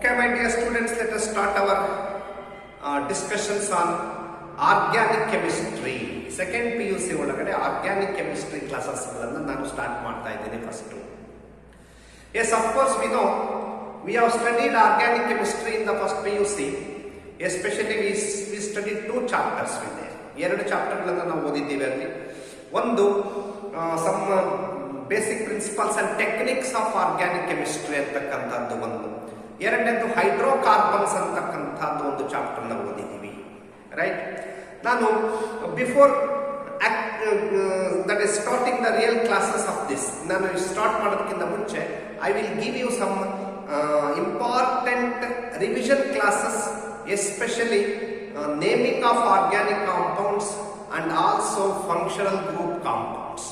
Okay, my dear students, let us start our discussions on organic chemistry. Second PUC ಒಳಗಡೆ organic chemistry classes ಗಳನ್ನು ನಾನು start ಮಾಡ್ತಾ ಇದ್ದೀನಿ first. Yes, of course we know we have studied organic chemistry in the first PUC. Especially we studied two chapters with there. ಎರಡು ಚಾಪ್ಟರ್ಗಳನ್ನು ನಾವು ಓದಿದ್ದೀವಿ ಅಲ್ಲಿ. ಒಂದು some basic principles and techniques of organic chemistry ಅಂತಕ್ಕಂಥದ್ದು ಒಂದು. ಎರಡನೇದು hydrocarbons ಅಂತಕ್ಕಂಥದ್ದು ಒಂದು chapter ನಾವು ಓದಿದ್ದೀವಿ, ರೈಟ್. ನಾನು before that is starting the real classes of this, ನಾನು ಸ್ಟಾರ್ಟ್ ಮಾಡೋದಕ್ಕಿಂತ ಮುಂಚೆ I will give you some important revision classes, especially naming of organic compounds and also functional group compounds.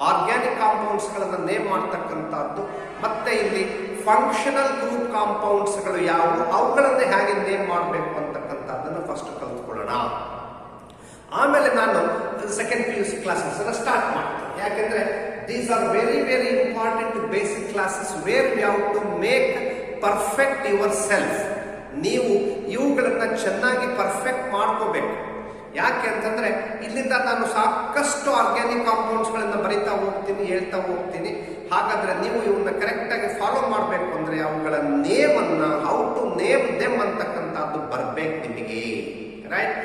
Organic ಕಾಂಪೌಂಡ್ಸ್ಗಳನ್ನು name ಮಾಡ್ತಕ್ಕಂಥದ್ದು, ಮತ್ತೆ ಇಲ್ಲಿ functional group ಕಾಂಪೌಂಡ್ಸ್ಗಳು ಯಾವುವು, ಅವುಗಳನ್ನು ಹೇಗೆ ನೇಮ್ ಮಾಡಬೇಕು ಅಂತಕ್ಕಂಥದ್ದನ್ನು ಫಸ್ಟ್ ಕಲ್ತ್ಕೊಳ್ಳೋಣ. ಆಮೇಲೆ ನಾನು ಸೆಕೆಂಡ್ PUC ಕ್ಲಾಸಸ್ ಸ್ಟಾರ್ಟ್ ಮಾಡ್ತೀನಿ. ಯಾಕೆಂದ್ರೆ these are very very important basic classes where you have to make perfect yourself. ನೀವು ಇವುಗಳನ್ನ ಚೆನ್ನಾಗಿ ಪರ್ಫೆಕ್ಟ್ ಮಾಡ್ಕೋಬೇಕು. ಯಾಕೆ ಅಂತಂದ್ರೆ ಇಲ್ಲಿಂದ ನಾನು ಸಾಕಷ್ಟು ಆರ್ಗ್ಯಾನಿಕ್ ಕಾಂಪೌಂಡ್ಸ್ಗಳನ್ನ ಬರೀತಾ ಹೋಗ್ತೀನಿ, ಹೇಳ್ತಾ ಹೋಗ್ತೀನಿ. ಹಾಗಾದ್ರೆ ನೀವು ಇವನ್ನ ಕರೆಕ್ಟ್ ಆಗಿ ಫಾಲೋ ಮಾಡಬೇಕು ಅಂದ್ರೆ ಅವುಗಳ ನೇಮ್ ಅನ್ನ, ಹೌ ಟು ನೇಮ್ ದೆಮ್ ಅಂತಕ್ಕಂಥದ್ದು ಬರ್ಬೇಕು ನಿಮಗೆ, ರೈಟ್.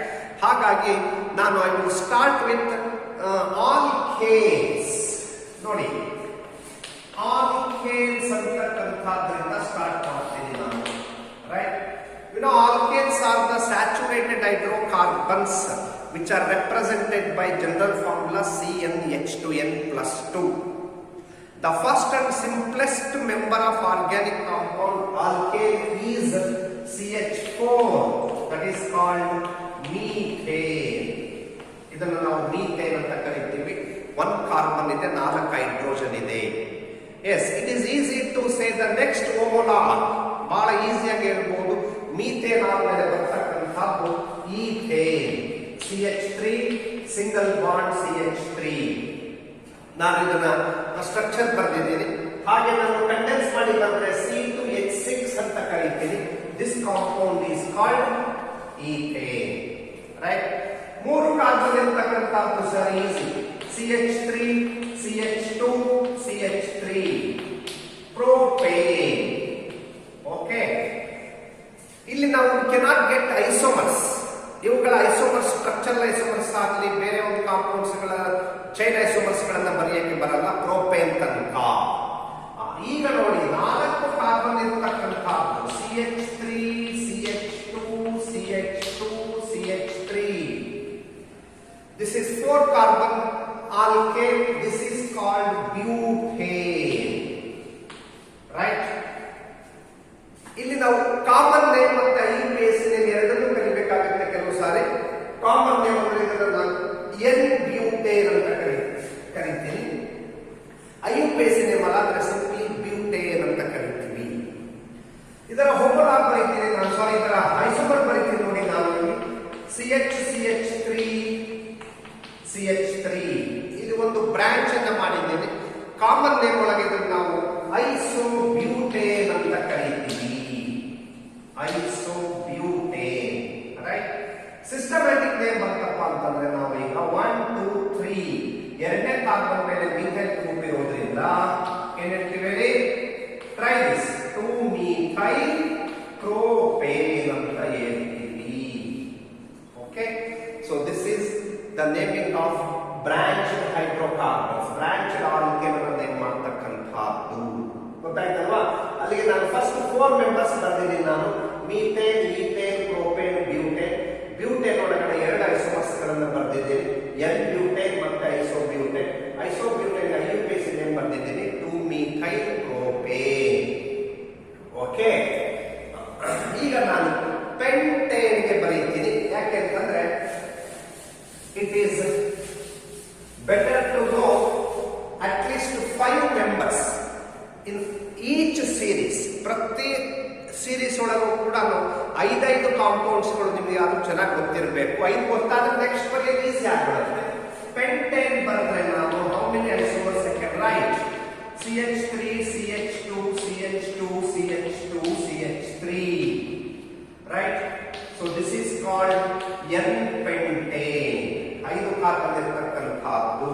ಹಾಗಾಗಿ ನಾನು I will start with alkanes. ನೋಡಿ, ಆಲ್ಕೇನ್ಸ್ ಅಂತಕ್ಕಂಥದ್ರಿಂದ ಸ್ಟಾರ್ಟ್ ಮಾಡ್ತೀನಿ ನಾನು, right. You know, alkanes are the saturated hydrocarbons which are represented by general formula CnH2n+2. The first and simplest member of organic compound alkane is CH4, that is called methane. ಇದನ್ನು ನಾವು methane ಅಂತ ಕರಿತೀವಿ. 1 carbon ಇದೆ, 4 hydrogen ಇದೆ. Yes, it is easy to say the next homolar. ಬಹಳ ಈಸಿಯಾಗಿ ಹೇಳ್ಬೋದು. Methane ಆದ್ಮೇಲೆ ಬರ್ತಕ್ಕಂಥದ್ದು ethane, CH3 single bond CH3. ನಾನು ಇದನ್ನ ಸ್ಟ್ರಕ್ಚರ್ ಬರೆದಿದ್ದೀನಿ. ಹಾಗೆ ನಾನು ಕಂಡೆನ್ಸ್ ಮಾಡಿ ಬಂದ್ರೆ C2H6 ಅಂತ ಕರೀತೀನಿ. This compound is called ethane, right. 3 carbon ಇರ್ತಕ್ಕಂಥದ್ದು sir easy, CH3 CH2 CH3 propane. Okay, ಇಲ್ಲಿ ನಾವು ಕೆನಾಟ್ ಗೆಟ್ ಐಸೋಮರ್ಸ್. ಇವುಗಳ ಐಸೋಮರ್ಸ್, ಸ್ಟ್ರಕ್ಚರಲ್ ಐಸೋಮರ್ಸ್ ಆಗಲಿ, ಬೇರೆ ಒಂದು ಕಾಂಪೌಂಡ್ಸ್ ಗಳ ಚೈನ್ ಐಸೋಮರ್ಸ್ ಗಳನ್ನ ಬರೆಯಕ್ಕೆ ಬರಲ್ಲ ಪ್ರೋಪೇನ್ ತನಕ. ಈಗ ನೋಡಿ, 4 ಕಾರ್ಬನ್ ಇರತಕ್ಕಂಥದ್ದು CH3 CH2 CH2 CH3. This is 4 carbon alkane. This is called butane, right. ಇಲ್ಲಿ ನಾವು ಕಾಮನ್ ನೇಮ್ ಮತ್ತೆ IUPAC ನೇಮ್ ಎರಡನ್ನೂ ಕಲಿಬೇಕಾಗುತ್ತೆ. ಕೆಲವು ಸಾರಿ ಕಾಮನ್ ನೇಮ್ ನಾನು N-ಬ್ಯೂಟೇನ್ ಅಂತ ಕರಿತೀನಿ. IUPAC ನೇಮ್ ಅಲ್ಲ, ಅಂದ್ರೆ ಸಿಂಪ್ಲಿ ಬ್ಯೂಟೇನ್ ಅಂತ ಕರಿತೀವಿ. ಇದರ ಹೋಮೋಲಾಗ್ ಬರೀತೀನಿ ನಾನು, ಸಾರಿ ಇದರ ಐಸೋಮರ್ ಬರೀತೀನಿ ನೋಡಿ. ನಾನು CH3 CH3 ಇಲ್ಲಿ ಒಂದು ಬ್ರಾಂಚ್ ಅನ್ನ ಮಾಡಿದ್ದೀನಿ. ಕಾಮನ್ ನೇಮ್ ಒಳಗೆ ಇದನ್ನು ನಾವು ಐಸೋಬ್ಯೂಟೇನ್ ಅಂತ ಕರೀತೀವಿ. ಐಸೋಬ್ಯೂಟೇನ್, ರೈಟ್. ಸಿಸ್ಟಮ್ಯಾಟಿಕ್ ನೇಮ್ ಬಂತಪ್ಪ ಅಂತಂದ್ರೆ ನಾವು ಈಗ 1 2 3 ಎರಡನೇ ಕಾರ್ಬನ್ ಮೇಲೆ ಮೀಥೈಲ್ ಗ್ರೂಪ್ ಇರೋದ್ರಿಂದ ಏನ್ ಹೇಳ್ತೀವಿ, ಟ್ರೈ ದಿಸ್ 2-methyl propane ಅಂತ ಹೇಳ್ತೀವಿ. Okay, so this is the naming of branched hydrocarbons. Branched alkane ಅನ್ನು ನೇಮ್ ಮಾಡ್ತಕ್ಕಂಥದ್ದು ಗೊತ್ತಾಯ್ತಲ್ವಾ? ಅಲ್ಲಿಗೆ ನಾನು ಫಸ್ಟ್ 4 ಮೆಂಬರ್ಸ್ ಬರ್ದಿದ್ದೀನಿ ನಾನು, methane, ethane, propane, butane. Butane ಒಳಗಡೆ 2 ಐಸೋಮರ್ಸ್ ಗಳನ್ನು ಬರ್ದಿದ್ದೀನಿ, N-ಬ್ಯೂಟೇನ್ ಮತ್ತೆ ಐಸೋಬ್ಯೂಟೇನ್. ಐಸೋಬ್ಯೂಟೇನ್ IUPAC ನೇಮ್ ಬರ್ದಿದ್ದೀನಿ 2-methyl propane. ಓಕೆ, ಈಗ ನಾನು ಪೆಂಟೇನ್ಗೆ ಬರೀತೀನಿ. ಯಾಕೆ ಅಂತಂದ್ರೆ it is better to know at least 5 members in each series. ಪ್ರತಿ ಸೀರೀಸ್ ಒಳಗೂ ಕೂಡ 5 ಕಾಂಪೌಂಡ್ಸ್ಗಳು ನಿಮಗೆ ಯಾರು ಚೆನ್ನಾಗಿ ಗೊತ್ತಿರಬೇಕು. 5 ಗೊತ್ತಾದ್ರೆ ನೆಕ್ಸ್ಟ್ ಬರೆಯೋದು ಈಸಿ ಆಗ್ಬಿಡುತ್ತೆ. ಪೆಂಟೇನ್ ಬರೆದ್ರೆ ನಾವು how many isomers I can write? CH3 CH2 CH2 CH2 CH3, right? So this is called N-pentane. 5 carbon ಇರತಕ್ಕಂತಹದ್ದು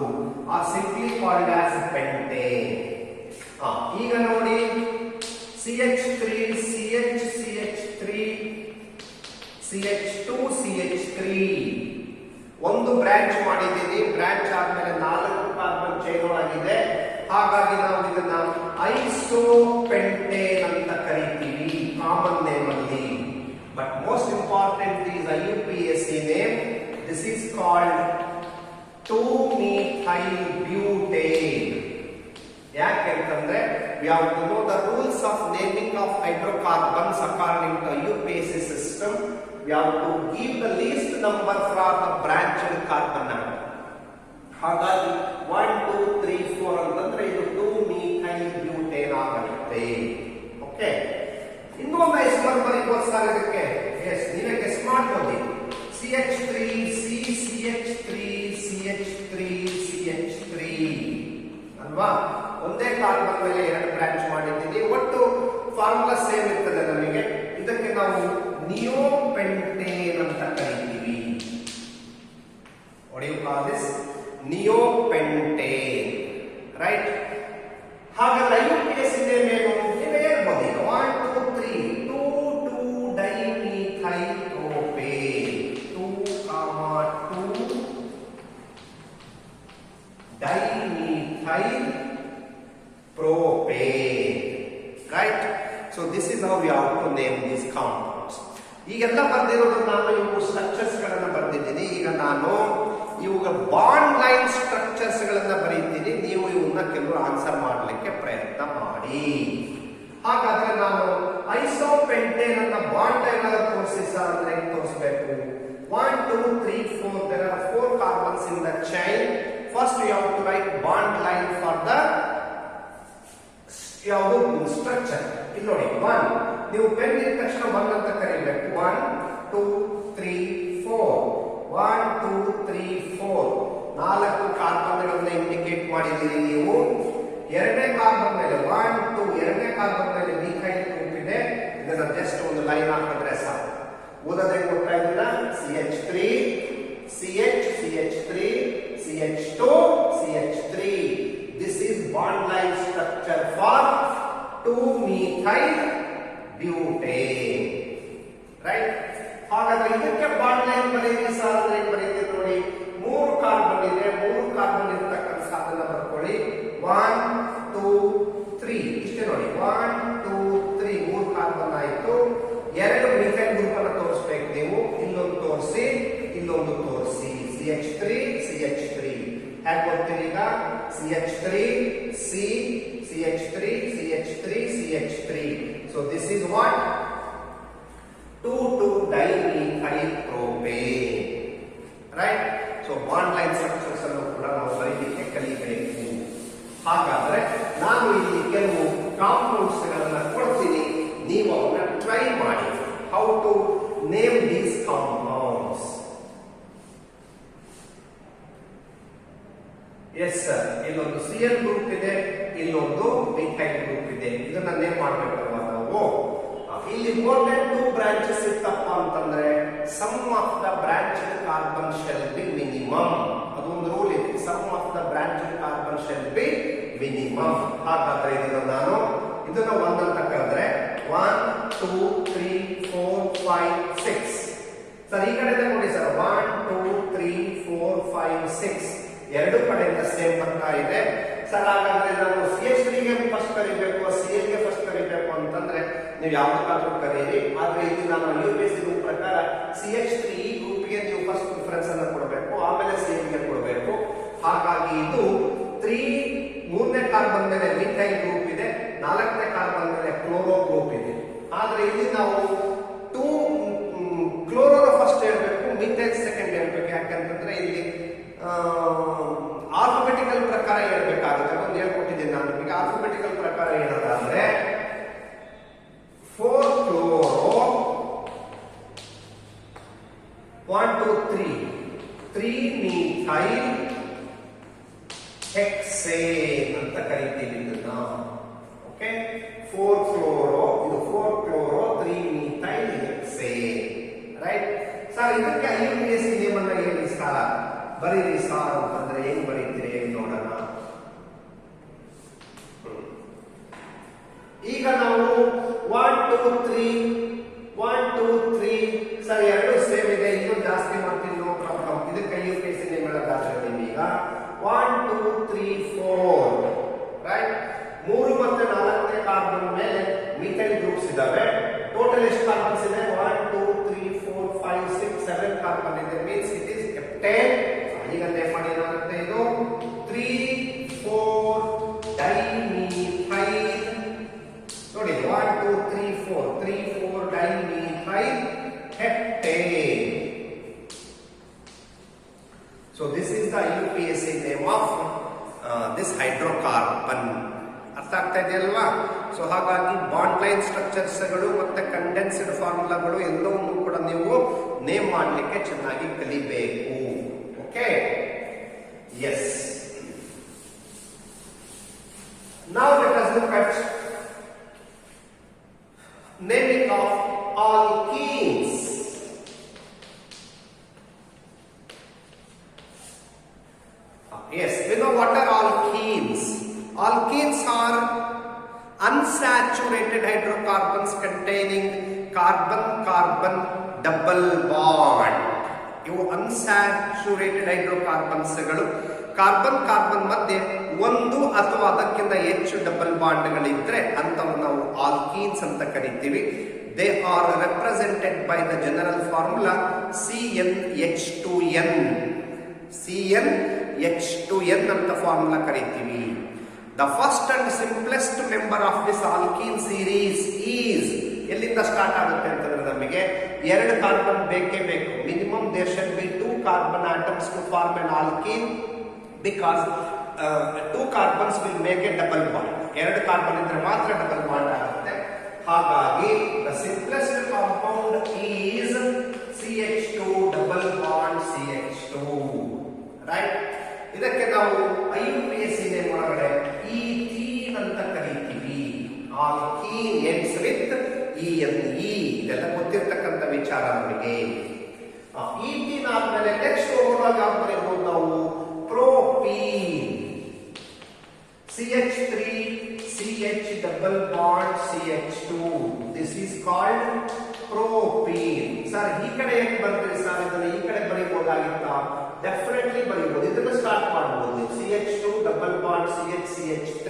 are simply called as pentane. ಈಗ ನೋಡಿ CH3 CH CH3 CH2 CH3 ಒಂದು branch ಮಾಡಿದ್ದೀವಿ. Branch ಆದ್ಮೇಲೆ 4 carbon chain ಒಳಗಿದೆ. ಹಾಗಾಗಿ ನಾವು ಇದನ್ನ ಐಸೋಪೆಂಟೇನ್ ಅಂತ ಕರೀತೀವಿ ಕಾಮನ್ ನೇಮ್ ಅಲ್ಲಿ. But most important is IUPAC name. This is called 2-methyl-butane. ಯಾಕೆಂತಂದ್ರೆ we have to know the rules of naming of hydrocarbons according to IUPAC system. We have to give the least number for the branched carbon atom. ಹಾಗಾಗಿ 1 2 3 4 ಅಂತಂದ್ರೆ ಇದು 2-methyl-butane ಆಗುತ್ತೆ. Okay, ಇನ್ನೊಂದು isomer ಬರೀಬಹುದು sir ಇದಕ್ಕೆ. S, ನೀವೇ guess ಮಾಡ್ಬೋದು. CH3 CH3 CH3 CH3 ಅಲ್ವಾ? ಒಂದೇ ಕಾರ್ಬನ್ ಮೇಲೆ 2 ಬ್ರಾಂಚ್ ಮಾಡಿದ್ದೀವಿ. ಒಟ್ಟು ಫಾರ್ಮುಲಾ ಸೇಮ್ ಇರ್ತದೆ ನಮಗೆ. ಇದಕ್ಕೆ ನಾವು ನಿಯೋಪೆಂಟೇನ್ ಅಂತ ಕರೀತೀವಿ. What do you call this? Neopentane, right? ಹಾಗಾದ್ರೆ IUPAC ನೇಮ್ ಏನು? ನೀವೇ ಹೇಳ್ಬೋದು. 1 2 3 2-2-dimethyl-propane 2-2-dimethyl-propane, right? So this is how we have to name these compounds. ಈಗೆಲ್ಲ ಬರ್ದಿರೋದು ನಾನು ಇವು ಸ್ಟ್ರಕ್ಚರ್ಸ್ ಗಳನ್ನ ಬರ್ದಿದ್ದೀನಿ. ಈಗ ನಾನು ಇವುಗಳ ಬಾಂಡ್ ಲೈನ್ ಸ್ಟ್ರಕ್ಚರ್ಸ್ ಗಳನ್ನ ಬರೀತೀನಿ. ನೀವು ಇವನ್ನ ಕೆಲವು ಆನ್ಸರ್ ಮಾಡಲಿಕ್ಕೆ ಪ್ರಯತ್ನ ಮಾಡಿ. ಹಾಗಾದ್ರೆ ನಾನು ಐಸೋಪೆಂಟೇನ್ ಅನ್ನ ಬಾಂಡ್ ಲೈನ್ ಅನ್ನ ತೋರಿಸಿ ಸರ್ ಅಂದ್ರೆ ಹೆಂಗ್ ತೋರಿಸಬೇಕು? 1 2 3 4 there are 4 carbons in the chain. First you have to write bond line for the ಯಾವುದು ಸ್ಟ್ರಕ್ಚರ್. ಇಲ್ಲಿ ನೋಡಿ 1, ನೀವು ಪೆನ್ ಇಟ್ಟ ತಕ್ಷಣ 1 ಅಂತ ಕರೀಬೇಕು. 1 2 3 4 1 2 3 4 4 ಕಾರ್ಬನ್ಗಳನ್ನ ಇಂಡಿಕೇಟ್ ಮಾಡಿದ್ದೀರಿ ನೀವು. ಎರಡನೇ ಕಾರ್ಬನ್ ಮೇಲೆ 1 2 ಎರಡನೇ ಕಾರ್ಬನ್ ಮೇಲೆ ಮೀಥೈಲ್ ಗ್ರೂಪ್ ಇದೆ. ಇದನ್ನ ಜಸ್ಟ್ ಒಂದು ಲೈನ್ ಹಾಕಿದ್ರೆ ಸಾಕು. ಓದೋದೇ ಕೊಡ್ತಾ ಇದ್ದೀನ CH3 CH CH3 CH2 CH3. This is bond line structure for 2-methyl-butane, right? ಹಾಗಾದ್ರೆ ಇದಕ್ಕೆ ಬಾಂಡ್ ಲೈನ್ ಬರೆಯಿರಿ ಸರ್ ಅಂದ್ರೆ ಬರೀತೀವಿ ನೋಡಿ. 3 ಕಾರ್ಬನ್ ಇದೆ. 3 ಕಾರ್ಬನ್ ಇರತಕ್ಕಂತ ಸಾಧನ ಬರ್ಕೊಳ್ಳಿ. 1 2 3 ಇಷ್ಟೇ ನೋಡಿ. 1 2 3 3 ಕಾರ್ಬನ್ ಆಯ್ತು. 2 ಮಿಥೈಲ್ ಗ್ರೂಪ್ ಅನ್ನು ತೋರಿಸಬೇಕು ನೀವು. ಇಲ್ಲೊಂದು ತೋರಿಸಿ, ಇಲ್ಲೊಂದು ತೋರಿಸಿ. CH3 CH3 ಹೇಗೆ ಕೊಡ್ತೀರಿ ಈಗ? CH3 C CH3 CH3 CH3. So this is what? 2-2-dimethyl-propane, right? So bond line structures ಅನ್ನು ಕೂಡ ನಾವು ಬರೀಲಿಕ್ಕೆ ಕಲಿಬೇಕು. ಹಾಗಾದ್ರೆ ನಾನು ಇಲ್ಲಿ ಕೆಲವು ಕಾಂಪೌಂಡ್ಸ್ ಗಳನ್ನ ಕೊಡ್ತೀನಿ, ನೀವು ಅವನ್ನ ಟ್ರೈ ಮಾಡಿ. How to name these compounds. Yes sir, ಇಲ್ಲೊಂದು Cl ಗ್ರೂಪ್ ಇದೆ, ಇಲ್ಲೊಂದು ಮಿಥೈಲ್ ಗ್ರೂಪ್ ಇದೆ. ಇದನ್ನ ನೇಮ್ ಮಾಡ್ಬೇಕಲ್ವಾ ನಾವು? ಇಲ್ಲಿ ಮೋರ್ ದೆನ್ 2 ಬ್ರಾಂಚಸ್ ಇತ್ತಪ್ಪ ಅಂತಂದ್ರೆ sum of the branched carbon shall be minimum. ಅದೊಂದು ರೂಲ್ ಇದೆ. Sum of the branched carbon shall be minimum. ಹಾಗಾದ್ರೆ ಇದನ್ನ 1 ಅಂತ ಕರೆದ್ರೆ 1 2 3 4 5 6. ಸರ್ ಈ ಕಡೆಯಿಂದ ನೋಡಿ ಸರ್ 1 2 3 4 5 6 ಎರಡು ಕಡೆಯಿಂದ ಸೇಮ್ ಬರ್ತಾ ಇದೆ. ಸರ್ ಹಾಗಾದ್ರೆ ನಾನು CH3 ಗೆ ಫಸ್ಟ್ ಕರಿಬೇಕು, Cl ಗೆ ಫಸ್ಟ್ ಕರಿಬೇಕು ಅಂತಂದ್ರೆ ನೀವು ಯಾವ್ದಕ್ಕಾದ್ರೂ ಕರೀರಿ. ಆದ್ರೆ ಇದು ನಾನು IUPAC ರೂಲ್ ಪ್ರಕಾರ CH3 ಗ್ರೂಪ್ ಗೆ ನೀವು ಫಸ್ಟ್ ಪ್ರಿಫರೆನ್ಸ್ ಅನ್ನು ಕೊಡಬೇಕು, ಆಮೇಲೆ Cl ಗೆ ಕೊಡಬೇಕು. ಹಾಗಾಗಿ ಇದು 3ನೇ ಕಾರ್ಬನ್ ಮೇಲೆ ಮಿಥೈಲ್ ಗ್ರೂಪ್ ಇದೆ, 4ನೇ ಕಾರ್ಬನ್ ಮೇಲೆ ಕ್ಲೋರೋ ಗ್ರೂಪ್ ಇದೆ. ಆದ್ರೆ ಇಲ್ಲಿ ನಾವು 2 ಕ್ಲೋರೋ ಫಸ್ಟ್ ಹೇಳ್ಬೇಕು, ಮಿಥೈಲ್ ಸೆಕೆಂಡ್ ಹೇಳ್ಬೇಕು. ಯಾಕಂತಂದ್ರೆ ಇಲ್ಲಿ ಆಲ್ಫಾಬೆಟಿಕಲ್ ಪ್ರಕಾರ ಹೇಳ್ಬೇಕಾಗುತ್ತೆ. ಒಂದು ಹೇಳ್ಕೊಟ್ಟಿದ್ದೀನಿ ನಾನು ನಿಮಗೆ. ಆಲ್ಫಾಬೆಟಿಕಲ್ ಪ್ರಕಾರ ಹೇಳೋದಾದ್ರೆ 4 ಕ್ಲೋರೋ 1 2 3 3 ಮಿಥೈಲ್ ಹೆಕ್ಸೇನ್ ಅಂತ ಕರೀತೀವಿ ಇದನ್ನ. ಓಕೆ 4 ಕ್ಲೋರೋ ಇದು 4 ಕ್ಲೋರೋ 3 ಮೀಥೈಲ್ ಹೆಕ್ಸೇನ್ ರೈಟ್ ಸರ್ ಇದಕ್ಕೆ IUPAC ನೇಮ್ ಅನ್ನ ಹೇಳಿ ಸರ್ ಬರೀರಿ ಸರ್ ಅಂತಂದ್ರೆ ಹೆಂಗ್ ಬರೀತೀರಿ ಹೇಳಿ ನೋಡೋಣ ಈಗ ನಾವು 1 2 3 ಸರ್ ಎರಡು ಸೇಮ್ ಇದೆ ಇನ್ನೂ ಜಾಸ್ತಿ ಮಾಡ್ತೀನಿ ನೋ ಪ್ರಾಬ್ಲಮ್ ಇದಕ್ಕೆ IUPAC ನೇಮ್ ಹೇಳೋದಾದ್ರೆ ನಿಮೀಗ 1 2 3 4 ರೈಟ್ 3 ಮತ್ತು 4ನೇ ಕಾರ್ಬನ್ ಮೇಲೆ ಮಿಥೈಲ್ ಗ್ರೂಪ್ಸ್ ಇದಾವೆ ಟೋಟಲ್ ಎಷ್ಟು ಕಾರ್ಬನ್ಸ್ ಇದೆ 1 2 3 4 5 6 7 ಕಾರ್ಬನ್ ಇದೆ ಮೀನ್ಸ್ ಇಟ್ ಇಸ್ ಹೆಪ್ಟೇನ್ ಈಗ ನೇಮ್ ಮಾಡಿ ಏನಾಗುತ್ತೆ ಇದು 3 4 ಡೈಮಿಥೈಲ್ ನೋಡಿ 1 2 3 4 dimethyl heptane so this is the IUPAC name of this hydrocarbon ಅರ್ಥ ಆಗ್ತಾ ಇದೆಯಲ್ವಾ ಸೊ ಹಾಗಾಗಿ ಬಾಂಡ್ ಲೈನ್ ಸ್ಟ್ರಕ್ಚರ್ಸ್ಗಳು ಮತ್ತೆ ಕಂಡೆನ್ಸ್ಡ್ ಫಾರ್ಮುಲಾಗಳು ಎಲ್ಲವನ್ನೂ ಕೂಡ ನೀವು ನೇಮ್ ಮಾಡಲಿಕ್ಕೆ ಚೆನ್ನಾಗಿ ಕಲಿಬೇಕು okay yes now let us look at naming of alkenes yes we know what are alkenes. Alkenes are unsaturated hydrocarbons containing carbon-carbon double bond. ಇವು ಅನ್ಸ್ಯಾಚುರೇಟೆಡ್ ಹೈಡ್ರೋಕಾರ್ಬನ್ಸ್ಗಳು ಕಾರ್ಬನ್ ಕಾರ್ಬನ್ ಮಧ್ಯೆ ಒಂದು ಅಥವಾ ಅದಕ್ಕಿಂತ ಹೆಚ್ಚು ಡಬಲ್ ಬಾಂಡ್ಗಳಿದ್ರೆ ಅಂತವನ್ನು ನಾವು ಆಲ್ಕೀನ್ಸ್ ಅಂತ ಕರಿತೀವಿ. They are represented by the general formula CnH2n. CnH2n ಅಂತ ಫಾರ್ಮುಲಾ ಕರಿತೀವಿ. The first and simplest member of this alkene series is ಎಲ್ಲಿಂದ ಸ್ಟಾರ್ಟ್ ಆಗುತ್ತೆ ಅಂತಂದ್ರೆ ನಮಗೆ ಎರಡು ಕಾರ್ಬನ್ ಬೇಕೇ ಬೇಕು. Minimum there shall be 2 carbon atoms to form an alkene because 2 carbons will make a double bond. ಎರಡು ಕಾರ್ಬನ್ ಇದ್ರೆ ಮಾತ್ರ ಡಬಲ್ ಬಾಂಡ್ ಆಗುತ್ತೆ. ಹಾಗಾಗಿ the simplest compound is CH2 double bond CH2 right. ಇದಕ್ಕೆ ನಾವು IUPAC ನೇಮ್ ಒಳಗಡೆ ethene ಅಂತ ಕರೀತೀವಿ. ಆಲ್ಕೀನ್ ಎಂಡ್ಸ್ ವಿತ್ ENE ಇದೆಲ್ಲ ಗೊತ್ತಿರ್ತಕ್ಕಂಥ ವಿಚಾರ ನಮಗೆ. ಈಥೀನ್ ಆದ್ಮೇಲೆ ನೆಕ್ಸ್ಟ್ ಓವರಾಲ್ ಯಾವ್ದು ಬರೀಬಹುದು ನಾವು propene. CH3 CH double bond CH2 this is called propene. Sir ಈ ಕಡೆ ಹೆಂಗ್ ಬರ್ತೀರಿ ಸರ್ ಇದನ್ನ ಈ ಕಡೆ ಬರೀಬಹುದಾಗಿತ್ತಾ? ಡೆಫಿನೆಟ್ಲಿ ಬರೀಬಹುದು. ಇದನ್ನ ಸ್ಟಾರ್ಟ್ ಮಾಡಬಹುದು CH2 ಡಬಲ್ ಬಾಂಡ್ CH3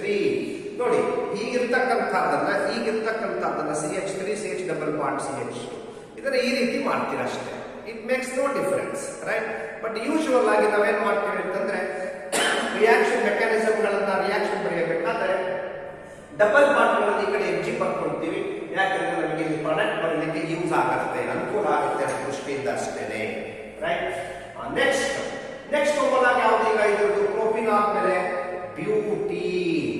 ನೋಡಿ ಹೀಗಿರ್ತಕ್ಕಂಥದ್ದನ್ನ CH3 CH double bond CH2 ಇದನ್ನ ಈ ರೀತಿ ಮಾಡ್ತೀರ ಅಷ್ಟೇ. It makes no difference right. But usual ಆಗಿ ನಾವೇನ್ ಮಾಡ್ತೀವಿ ಅಂತಂದ್ರೆ ರಿಯಾಕ್ಷನ್ ಮೆಕ್ಯಾನಿಸಮ್ಗಳನ್ನ ರಿಯಾಕ್ಷನ್ ಬರೆಯಬೇಕಾದ್ರೆ ಡಬಲ್ ಬಾಂಡ್ಗಳನ್ನು ಈ ಕಡೆ ಎಜ್ಜಿ ಬರ್ಕೊಳ್ತೀವಿ. ಯಾಕಂದ್ರೆ ನಮಗೆ ಇಲ್ಲಿ ಪ್ರಾಡಕ್ಟ್ ಬರಲಿಕ್ಕೆ ಯೂಸ್ ಆಗುತ್ತೆ, ಅನುಕೂಲ ಆಗುತ್ತೆ ಅನ್ನೋ ದೃಷ್ಟಿಯಿಂದ ಅಷ್ಟೇನೆ ರೈಟ್. ನೆಕ್ಸ್ಟ್ ಓವರಾಲ್ ಯಾವ್ದು ಈಗ ಇದ್ರದ್ದು ಪ್ರೋಪೀನ್ ಆದ್ಮೇಲೆ ಬ್ಯೂಟೀನ್.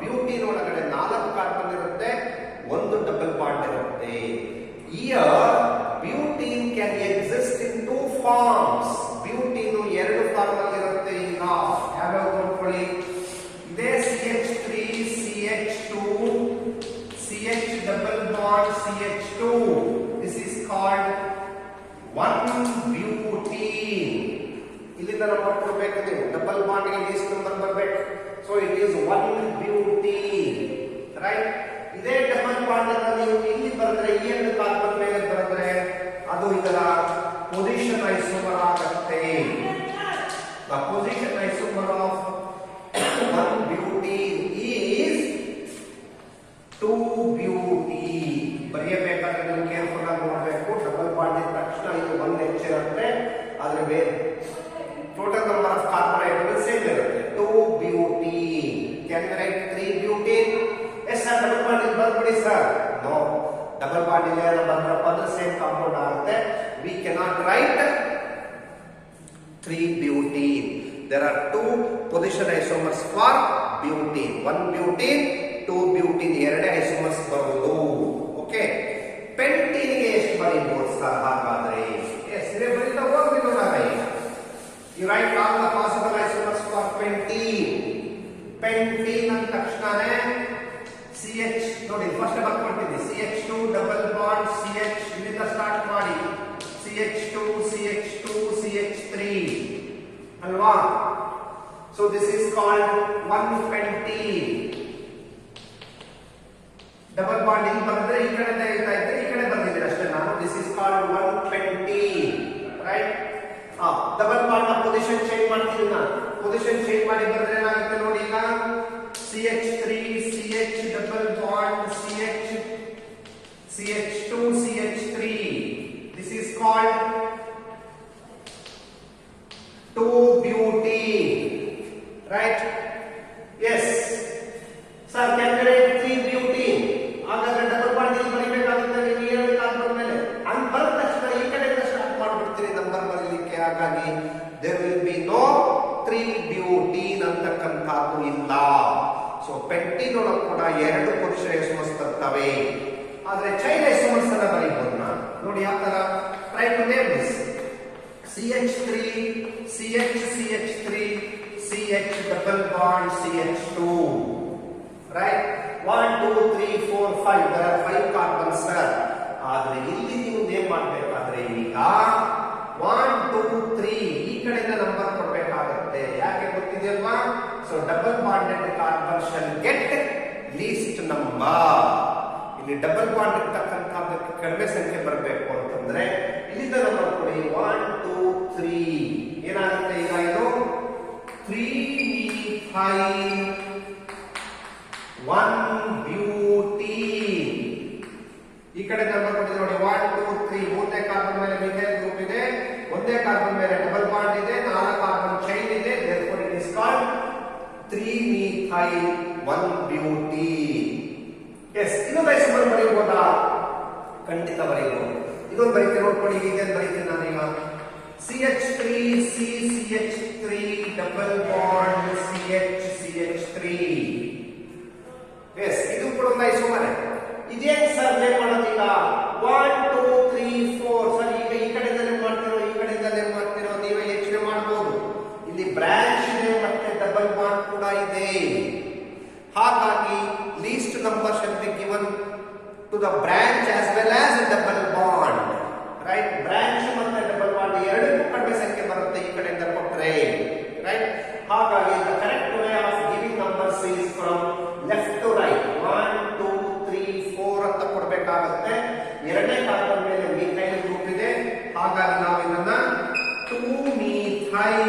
ಬ್ಯೂಟೀನ್ ಒಳಗಡೆ 4 ಕಾರ್ಬನ್ ಇರುತ್ತೆ, 1 ಡಬಲ್ ಬಾಂಡ್ ಇರುತ್ತೆ. Here butene can exist in 2 forms. Butene 2 form ಅಲ್ಲಿ ಇರುತ್ತೆ. ಈಗ ಯಾವ್ಯಾವ ನೋಡ್ಕೊಳ್ಳಿ, ಇದೇ CH3 CH2 CH double bond CH2 this is called 1-butene. ಇಲ್ಲಿಂದ ನಾವು ಮಾಡ್ಕೊಳ್ಬೇಕು, ನೀವು ಡಬಲ್ ಬಾಂಡ್ ಗೆ ಲೀಸ್ಟ್ ನಂಬರ್ ಬರಬೇಕು. So it is 1-butene right. ಇದೇ ಡಬಲ್ ಬಾಂಡ್ ಅನ್ನು ನೀವು ಇಲ್ಲಿ ಬರೆದ್ರೆ ಈ ಎರಡು ಕಾರ್ಬನ್ ಮೇಲೆ ಬರೆದ್ರೆ ಅದು ಇದರ ಪೊಸಿಷನ್ ಐಸೋಮರ್ ಆಗುತ್ತೆ. The position isomer of 1-butene is 2-butene. ಬರೆಯಬೇಕಾದ್ರೆ ನೀವು ಕೇರ್ಫುಲ್ ಆಗಿ ನೋಡಬೇಕು. ಡಬಲ್ ಬಾಂಡ್ ಇದ್ದ ತಕ್ಷಣ ಇದು 1 ಹೆಚ್ಚಿರುತ್ತೆ, ಆದ್ರೆ ಬೇರೆ total number of carbon atom same ಇರುತ್ತೆ. 2-butene. Can you write 3-butene? Yes sir, double bond ಇಲ್ಲಿ ಬರ್ಬಿಡಿ ಸರ್. ನೋ, ಡಬಲ್ ಬಾಂಡ್ ಇಲ್ಲ ಬಂದ್ರಪ್ಪ ಅಂದ್ರೆ ಸೇಮ್ ಕಾಂಪೌಂಡ್ ಆಗುತ್ತೆ. We cannot write 3-butene. There are 2 position isomers for butene. 1-butene, 2-butene ಎರಡೇ isomers ಬರುವುದು. Okay, pentene ಗೆ ಎಷ್ಟು ಬರೀಬಹುದು sir ಹಾಗಾದ್ರೆ? S, ಇದೇ ಬರೀತಾ ಹೋಗ್ಬೇಕು ನಾನು. You write all the possible isomers for pentene. Pentene ಅಂದ ತಕ್ಷಣನೇ CH ನೋಡಿ ಫಸ್ಟ್ ಬರ್ಕೊಳ್ತೀನಿ CH2 ಡಬಲ್ ಬಾಂಡ್ CH ಇಲ್ಲಿಂದ ಸ್ಟಾರ್ಟ್ ಮಾಡಿ CH2 CH2 CH3 ಅಲ್ವಾ. So this is called 1 double bond ಇಲ್ಲಿ ಬಂದ್ರೆ ಈ ಕಡೆ ತೆಗಿತಾ ಇದ್ರೆ ಈ ಕಡೆ ಬಂದಿದ್ದೀನಿ ಅಷ್ಟೇ ನಾನು. This is called 120 right. Double bond ನ ಪೊಸಿಷನ್ ಚೇಂಜ್ ಮಾಡ್ತೀನಿ ನಾನು. ಪೊಸಿಷನ್ ಚೇಂಜ್ ಮಾಡಿ ಬಂದ್ರೆ ಏನಾಗುತ್ತೆ ನೋಡಿ ಈಗ CH3 CH double bond CH CH2 CH3 this is called 2-butene right. yes sir calculate 3-butene. ಹಾಗಾದ್ರೆ ಡಬಲ್ ಬಾಂಡ್ ಇಲ್ಲಿ ಬರೀಬೇಕಾಗುತ್ತೆ ನೀವು ಏನು ಕಾನ್ಸೆಪ್ಟ್ ಮೇಲೆ ಹಂಗ್ ಬರೆದ ತಕ್ಷಣ ಈ ಕಡೆಯಿಂದ ಸ್ಟಾರ್ಟ್ ಮಾಡ್ಬಿಡ್ತೀರಿ ನಂಬರ್ ಬರೀಲಿಕ್ಕೆ. ಹಾಗಾಗಿ there will be no 3-butene ಅಂತಕ್ಕಂಥದ್ದು ಇಲ್ಲ. ಸೊ ಪೆಂಟೀನ್ ಒಳಗೆ ಕೂಡ ಎರಡು ಪುರುಷ ಎಸ್ಮಸ್ ಬರ್ತವೆ, ಆದ್ರೆ ಚೈಲ್ಡ್ ಎಸ್ಮಸ್ ಅನ್ನ ಬರೀಬಹುದು ನಾನು. ನೋಡಿ ಯಾವ ತರ try to name this CH3 CH CH3 CH double bond CH2 right. 1 2 3 4 5 there are 5 carbons sir. ಆದ್ರೆ ಇಲ್ಲಿ ನೀವು ನೇಮ್ ಮಾಡಬೇಕಾದ್ರೆ ಈಗ 1 2 3 ಈ ಕಡೆಯಿಂದ ನಂಬರ್ ಕೊಡಬೇಕಾಗುತ್ತೆ. ಯಾಕೆ ಗೊತ್ತಿದೆಯಲ್ವಾ? So double bonded carbon shall get least number. ಇಲ್ಲಿ ಡಬಲ್ ಬಾಂಡ್ ಇರ್ತಕ್ಕಂಥದ್ದಕ್ಕೆ ಕಡಿಮೆ ಸಂಖ್ಯೆ ಬರಬೇಕು ಅಂತಂದ್ರೆ ಇಲ್ಲಿಂದ ನಂಬರ್ ಕೊಡಿ 1 2 3 ಏನಾಗುತ್ತೆ ಈಗ ಇದು 3methyl 1-butene. ಈ ಕಡೆ ನಂಬರ್ ಕೊಟ್ಟಿದೆ ನೋಡಿ 1 2 3 ಮೂರನೇ ಕಾರ್ಬನ್ ಮೇಲೆ ಮಿಥೈಲ್ ಗ್ರೂಪ್ ಇದೆ, ಒಂದೇ ಕಾರ್ಬನ್ ಮೇಲೆ ಡಬಲ್ ಬಾಂಡ್ ಇದೆ, 4 ಕಾರ್ಬನ್ ಚೈನ್ ಇದೆ. therefore it is called 3methyl 1-butene. yes ಇನ್ನೊಂದು ಐಸೋಮರ್ ಬರೆಯಬಹುದಾ? ಖಂಡಿತ ಬರೆಯಬಹುದು. ಇದೊಂದು ಬರೀತೀನಿ ನೋಡ್ಕೊಳ್ಳಿ. ಇದೇನು ಬರೀತೀನಿ ನಾನೀಗ CH3 CH3 double bond CH CH3 yes ಇದು ಕೂಡ ಒಂದು ಐಸೋಮರ್. ಇದೇನ್ ಸರ್ ನೇಮ್ ಮಾಡೋದೀಗ 1 2 3 4 ಸರ್ ಈಗ ಈ ಕಡೆಯಿಂದಲೇ ಮಾಡ್ತಿರೋ ಈ ಕಡೆಯಿಂದಲೇ ಮಾಡ್ತಿರೋ ನೀವೇ ಯೋಚನೆ ಮಾಡಬಹುದು. ಇಲ್ಲಿ ಬ್ರಾಂಚ್ ಇದೆ ಮತ್ತೆ ಡಬಲ್ ಬಾಂಡ್ ಕೂಡ ಇದೆ. ಹಾಗಾಗಿ least number shall be given to the branch as well as double bond right. Branch ಮತ್ತೆ ಡಬಲ್ ಬಾಂಡ್ ಎರಡಕ್ಕೂ ಕಡಿಮೆ ಸಂಖ್ಯೆ ಬರುತ್ತೆ ಈ ಕಡೆಯಿಂದ ಕೊಟ್ರೆ ರೈಟ್. ಹಾಗಾಗಿ the correct way of giving numbers is from left to right 1 2 3 4 ಅಂತ ಕೊಡಬೇಕಾಗುತ್ತೆ. ಎರಡನೇ ಕಾರ್ಬನ್ ಮೇಲೆ ಮಿಥೈಲ್ ಗ್ರೂಪ್ ಇದೆ, ಹಾಗಾಗಿ ನಾವು ಇದನ್ನ 2-methyl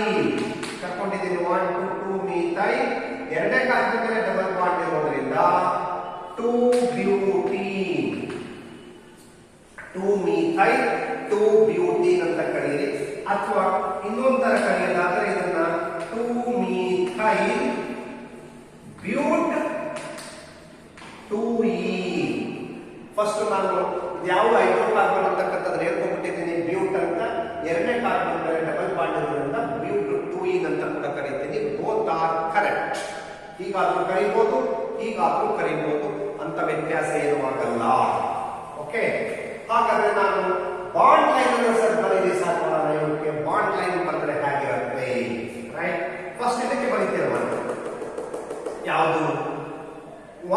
ಕರ್ಕೊಂಡಿದ್ದೀನಿ 1 2 2-methyl. ಎರಡನೇ ಕಾರ್ಬನ್ ಮೇಲೆ ಡಬಲ್ ಬಾಂಡ್ ಇರೋದ್ರಿಂದ 2-butene 2-methyl 2-butene ಅಂತ ಕರೀರಿ. ಅಥವಾ ಇನ್ನೊಂದು ತರ ಕರೆಯೋದಾದ್ರೆ ಇದನ್ನ 2-methyl but 2e. ಫಸ್ಟ್ ನಾನು ಯಾವ ಹೈಡ್ರೋಕಾರ್ಬನ್ ಅಂತಕ್ಕಂಥದ್ದು ಹೇಳ್ಕೊಂಡ್ಬಿಟ್ಟಿದ್ದೀನಿ ಬ್ಯೂಟ್ ಅಂತ. ಎರಡನೇ ಕಾರ್ಬನ್ ಮೇಲೆ ಡಬಲ್ ಬಾಂಡ್ ಇರೋದ್ರಿಂದ ಬ್ಯೂಟ್ 2e ಅಂತ ಕೂಡ ಕರೀತೀನಿ. Both are correct. ಹೀಗಾದ್ರೂ ಕರಿಬಹುದು, ಹೀಗಾದ್ರೂ ಕರಿಬಹುದು, ಅಂತ ವ್ಯತ್ಯಾಸ ಏನೂ ಆಗಲ್ಲ. ಓಕೆ, ಹಾಗಾದ್ರೆ ನಾನು ಬಾಂಡ್ ಲೈನ್ ಅನ್ನು ಸರ್ ಬರೀರಿ ಸಾಕೋಣ. ಇವಕ್ಕೆ ಬಾಂಡ್ ಲೈನ್ ಬಂದ್ರೆ ಹೇಗಿರುತ್ತೆ ರೈಟ್. ಫಸ್ಟ್ ಇದಕ್ಕೆ ಬರೀತೀರ ಯಾವುದು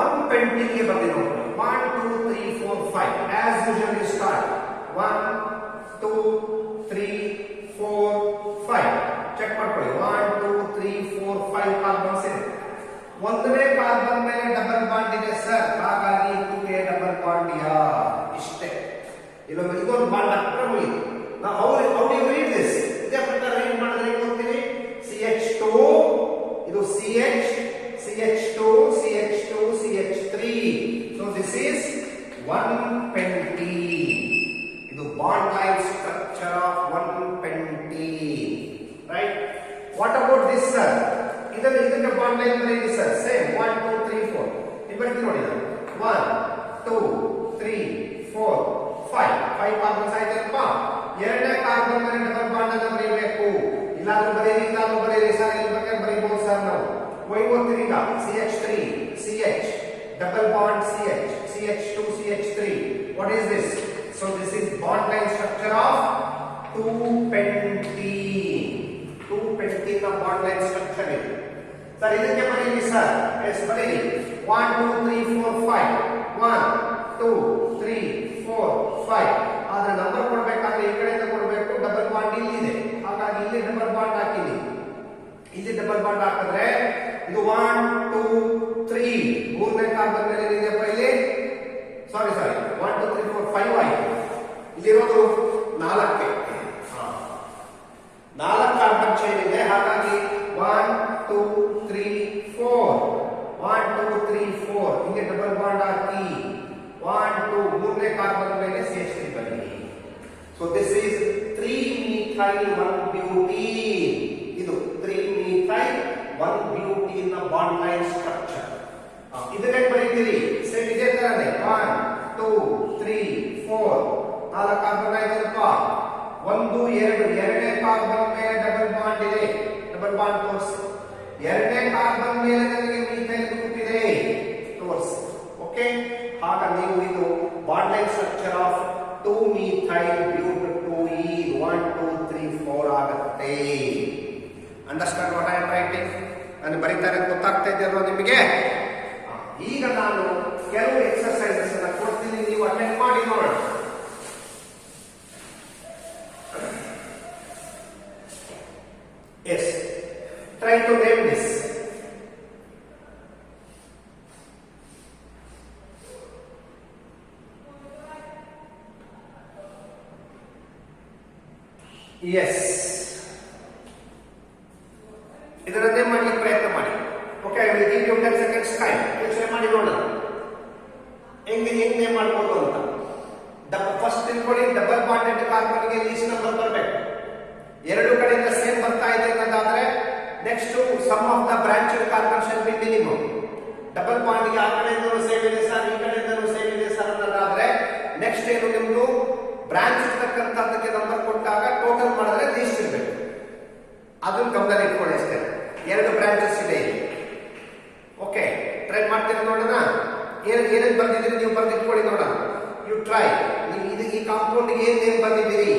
1 ಪೆಂಟೀನ್ಗೆ ಬರ್ತೀನಿ ನೋಡಿ 1 2 3 4 5 as usual you start 1 2 3 4 5 check ಮಾಡ್ಕೊಳ್ಳಿ 1 2 3 4 5 ಕಾರ್ಬನ್ಸ್ ಇದೆ. ಒಂದನೇ ಕಾರ್ಬನ್ ಮೇಲೆ ಡಬಲ್ ಬಾಂಡ್ ಇದೆ ಸರ್, ಹಾಗಾಗಿ ಇದಕ್ಕೆ ಡಬಲ್ ಬಾಂಡ್ ಇಷ್ಟೇ. ಇಲ್ಲೊಂದು ಇದೊಂದು ಬಾಂಡ್ ಹಾಕ್ತಾರೆ ಮುಗಿದು. ನಾವು how do you read this? ಇದೇ ಪ್ರಕಾರ ರೀಡ್ ಮಾಡಿದ್ರೆ ಏನು ಓದ್ತೀವಿ? CH2 ಇದು CH CH2 CH2 CH3. so this is 1-pentene. ಇದು bond line structure of 1-pentene right. what about this sir? ಇದಕ್ಕೆ bond line ಬರೀರಿ ಸರ್. ಸೇಮ್ 1 2 3 4 ಇಲ್ಲಿ ಬರ್ತೀನಿ ನೋಡಿ 1 2 3 4 5 ಕಾರ್ಬನ್ಸ್ ಆಯ್ತಪ್ಪ. ಎರಡನೇ ಕಾರ್ಬನ್ ಮೇಲೆ ಡಬಲ್ ಬಾಂಡ್ ಅನ್ನು ಬರೀಬೇಕು. ಇಲ್ಲಾದ್ರೂ ಬರೀರಿ, ಇಲ್ಲಾದ್ರೂ ಬರೀರಿ ಸರ್. ಇಲ್ಲಿ ಬಗ್ಗೆ ಬರೀಬಹುದು ಸರ್ ನಾವು. ಓದ್ತೀರಿ ಈಗ CH3 CH double bond CH CH2 CH3. what is this? so this is bond line structure of 2-pentene. 2-pentene ನ bond line structure ಇದೆ. ಸರ್ ಇದಕ್ಕೆ ಬರೀರಿ ಸರ್. ಎಸ್ ಬರೀರಿ. 1 2 3 4 5 1 2 3 4 5. ಆದ್ರೆ ನಂಬರ್ ಕೊಡ್ಬೇಕಾದ್ರೆ ಈ ಕಡೆಯಿಂದ ಕೊಡಬೇಕು. ಡಬಲ್ ಬಾಂಡ್ ಇಲ್ಲಿದೆ, ಹಾಗಾಗಿ ಇಲ್ಲಿ ಡಬಲ್ ಬಾಂಡ್ ಹಾಕಿನಿ. ಇಲ್ಲಿ ಡಬಲ್ ಬಾಂಡ್ ಹಾಕಿದ್ರೆ ಇದು 1 2 3 ಮೂರನೇ ಕಾರ್ಬನ್ ಮೇಲೆ ಏನಿದೆಯಪ್ಪ ಇಲ್ಲಿ? ಸಾರಿ 1 2 3 4 5 ಆಯ್ತು. ಇಲ್ಲಿರೋದು 4ಕ್ಕೆ 4 ಕಾರ್ಬನ್ ಚೈನ್ ಇದೆ, ಹಾಗಾಗಿ 1 2 3 4 1 2 3 4 ಹಿಂಗೆ ಡಬಲ್ ಬಾಂಡ್ ಹಾಕಿ 1 2 ಮೂರನೇ ಕಾರ್ಬನ್ ಮೇಲೆ ಸೇರಿಸಿ ಬನ್ನಿ. So this is 3-methyl 1-butene. ಇದು 3-methyl 1-butene ನ ಬಾಂಡ್ ಲೈನ್ ಸ್ಟ್ರಕ್ಚರ್. ಇದಕ್ಕೆ ಬರೀತೀರಿ ಸೇಮ್ ಇದೇ ತರನೇ 1 2 3 4 4 ಕಾರ್ಬನ್ ಆಯ್ತಪ್ಪ. 1 2 ಎರಡನೇ ಕಾರ್ಬನ್ ಮೇಲೆ ಡಬಲ್ ಬಾಂಡ್ ಇದೆ, ಡಬಲ್ ಬಾಂಡ್ ತೋರಿಸಿ. ಎರಡನೇ ಕಾರ್ಬನ್ ಮೇಲೆ ನನಗೆ ಮೀಥೈಲ್ ಗ್ರೂಪ್ ಇದೆ ತೋರಿಸಿ. ಓಕೆ, ಆಗ ನೀವು ಇದು bond line structure of 2-methyl butene 1 2 3 4 ಆಗುತ್ತೆ. Understand what I am writing? ನಾನು ಬರೀತಾರೆ ಗೊತ್ತಾಗ್ತಾ ಇದೆಯಲ್ವ ನಿಮಗೆ? ಈಗ ನಾನು ಕೆಲವು ಎಕ್ಸರ್ಸೈಸಸ್ ಅನ್ನು ಕೊಡ್ತೀನಿ, ನೀವು ಅಟೆಂಡ್ ಮಾಡಿ ನೋಡೋಣ. Yes, try to name this. Yes, ಇದರನ್ನೇ ಮಾಡಲಿಕ್ಕೆ ಪ್ರಯತ್ನ ಮಾಡಿ. Okay, I will give you 10 seconds time. ಯೋಚನೆ ಮಾಡಿ ನೋಡೋಣ ಹೆಂಗೆ ನೇಮ್ ಮಾಡ್ಬೋದು ಅಂತ. ಫಸ್ಟ್ ತಿಳ್ಕೊಳ್ಳಿ, ಡಬಲ್ ಬಾಂಡೆಡ್ ಕಾರ್ಬನ್ಗೆ ಲೀಸ್ಟ್ ನಂಬರ್ ಬರಬೇಕು. ಎರಡು ಕಡೆಯಿಂದ ಸೇಮ್ ಬರ್ತಾ ಇದೆ ಅನ್ನೋದಾದ್ರೆ next sum of the branched carbon shall be minimum. Double ಬಾಂಡ್ಗೆ ಆ ಕಡೆಯಿಂದಲೂ ಸೇಮ್ ಇದೆ ಸರ್, ಈ ಕಡೆಯಿಂದಲೂ ಸೇಮ್ ಇದೆ ಸರ್ ಅನ್ನೋದಾದ್ರೆ ನೆಕ್ಸ್ಟ್ ಏನು ನಿಮ್ದು ಬ್ರಾಂಚ್ ಇರ್ತಕ್ಕಂಥದ್ದಕ್ಕೆ ನಂಬರ್ ಕೊಟ್ಟಾಗ ಟೋಟಲ್ ಮಾಡಿದ್ರೆ ಲೀಸ್ಟ್ ಇರಬೇಕು. ಅದನ್ನ ಗಮನದಲ್ಲಿ ಇಟ್ಕೊಳ್ಳಿ ಅಷ್ಟೇ. ಎರಡು ಬ್ರಾಂಚಸ್ ಇದೆ ಇಲ್ಲಿ. ಓಕೆ, ಟ್ರೈ ಮಾಡ್ತೀರಿ ನೋಡೋಣ. ಏನೇನು ಬಂದಿದ್ದೀರಿ ನೀವು ಬರ್ದಿಟ್ಕೊಳ್ಳಿ ನೋಡೋಣ. You try. ನೀವು ಇದು ಈ ಕಾಂಪೌಂಡ್ ಏನ್ ನೇಮ್ ಬಂದಿದ್ದೀರಿ,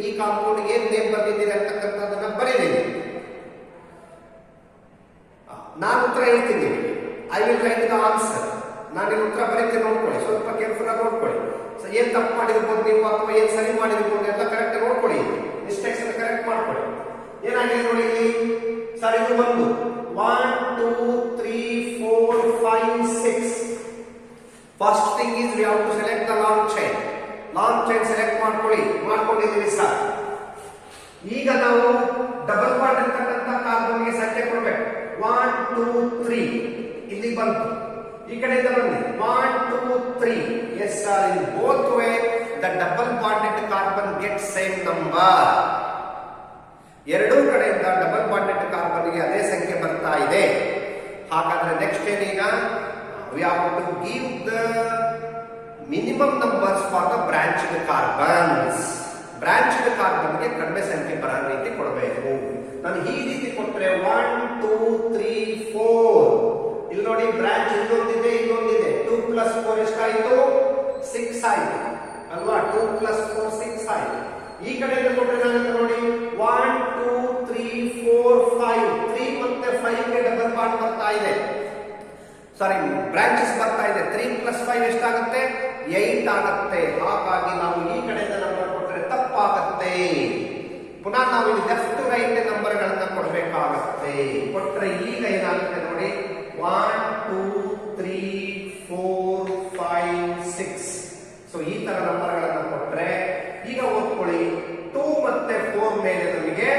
ಈ ಕಾಂಪೌಂಡ್ ಏನ್ ನೇಮ್ ಬಂದಿದ್ದೀರಿ ಅಂತಕ್ಕಂಥದ್ದನ್ನ ಬರೀರಿ. ನಾನು ಉತ್ತರ ಹೇಳ್ತೀನಿ, I will write the answer. ನಾನು ಉತ್ತರ ಬರೀತೀನಿ, ನೋಡ್ಕೊಳ್ಳಿ, ಸ್ವಲ್ಪ ಕೇರ್ಫುಲ್ ಆಗಿ ನೋಡ್ಕೊಳ್ಳಿ. ಸೊ ಏನ್ ತಪ್ಪು ಮಾಡಿರ್ಬೋದು ನೀವು ಅಥವಾ ಏನ್ ಸರಿ ಮಾಡಿರ್ಬೋದು ಎಲ್ಲ ಕರೆಕ್ಟ್ ನೋಡ್ಕೊಳ್ಳಿ. ಮಿಸ್ಟೇಕ್ಸ್ ಅನ್ನು ಕರೆಕ್ಟ್ ಮಾಡ್ಕೊಳ್ಳಿ. ಏನಾಗಿದೆ ನೋಡಿ ಇಲ್ಲಿ ಸರ್, ಇದು ಒಂದು 1 2 3 4 5 6. First thing is we have to select the long chain. Long chain select ಮಾಡ್ಕೊಂಡಿದ್ದೀವಿ ಸರ್. ಈಗ ನಾವು ಡಬಲ್ ಬಾಂಡ್ ಇರ್ತಕ್ಕಂಥ ಕಾರ್ಬನ್ಗೆ ಸಂಖ್ಯೆ ಕೊಡಬೇಕು. 1 2 3 ಇಲ್ಲಿ ಬಂತು, ಈ ಕಡೆಯಿಂದ ಬನ್ನಿ 1 2 3. Yes sir, in both way the double bonded carbon get same number. ಎರಡೂ ಕಡೆಯಿಂದ ಡಬಲ್ ಬಾಂಡೆಡ್ ಕಾರ್ಬನ್ಗೆ ಅದೇ ಸಂಖ್ಯೆ ಬರ್ತಾ ಇದೆ. ಹಾಗಾದ್ರೆ ನೆಕ್ಸ್ಟ್ ಏನೀಗ we have to give the minimum numbers for the branched carbons. Branched ಕಾರ್ಬನ್ಗೆ ಕಡಿಮೆ ಸಂಖ್ಯೆ ಬರೋ ರೀತಿ ಕೊಡಬೇಕು. ನಾನು ಈ ರೀತಿ ಕೊಟ್ಟರೆ 1 2 3 4. ಇಲ್ಲಿ ನೋಡಿ, ಬ್ರಾಂಚ್ ಇಲ್ಲೊಂದಿದೆ, ಇಲ್ಲೊಂದಿದೆ. 2 + 4 ಎಷ್ಟಾಯಿತು? 6 ಆಯಿತು ಅಲ್ವಾ? 2 + 4 6 ಆಯಿತು. ಈ ಕಡೆಯಿಂದ ಕೊಟ್ಟರೆ ಏನಾಗುತ್ತೆ ನೋಡಿ, 1 2 3 4 5. 3 ಮತ್ತೆ 5 ಗೆ ಡಬಲ್ ಬಾಂಡ್ ಬರ್ತಾ ಇದೆ, ಸಾರಿ ಬ್ರಾಂಚಸ್ ಬರ್ತಾ ಇದೆ. 3 + 5 ಎಷ್ಟಾಗುತ್ತೆ? 8 ಆಗುತ್ತೆ. ಹಾಗಾಗಿ ನಾವು ಈ ಕಡೆಯಿಂದ ನಂಬರ್ ಕೊಟ್ಟರೆ ತಪ್ಪಾಗುತ್ತೆ. ಪುನಃ ನಾವು ಇಲ್ಲಿ ಲೆಫ್ಟ್ ಟು ರೈಟ್ ನಂಬರ್ ಗಳನ್ನ ಕೊಡಬೇಕಾಗುತ್ತೆ. ಕೊಟ್ಟರೆ ಈಗ ಏನಾಗುತ್ತೆ ನೋಡಿ, 1 2 3 4 5 6. ಸೊ ಈ ತರ ನಂಬರ್ ಗಳನ್ನ ಕೊಟ್ಟರೆ ಈಗ ಓದ್ಕೊಳ್ಳಿ, 2 ಮತ್ತೆ 4 ಮೇಲೆ ನಮಗೆ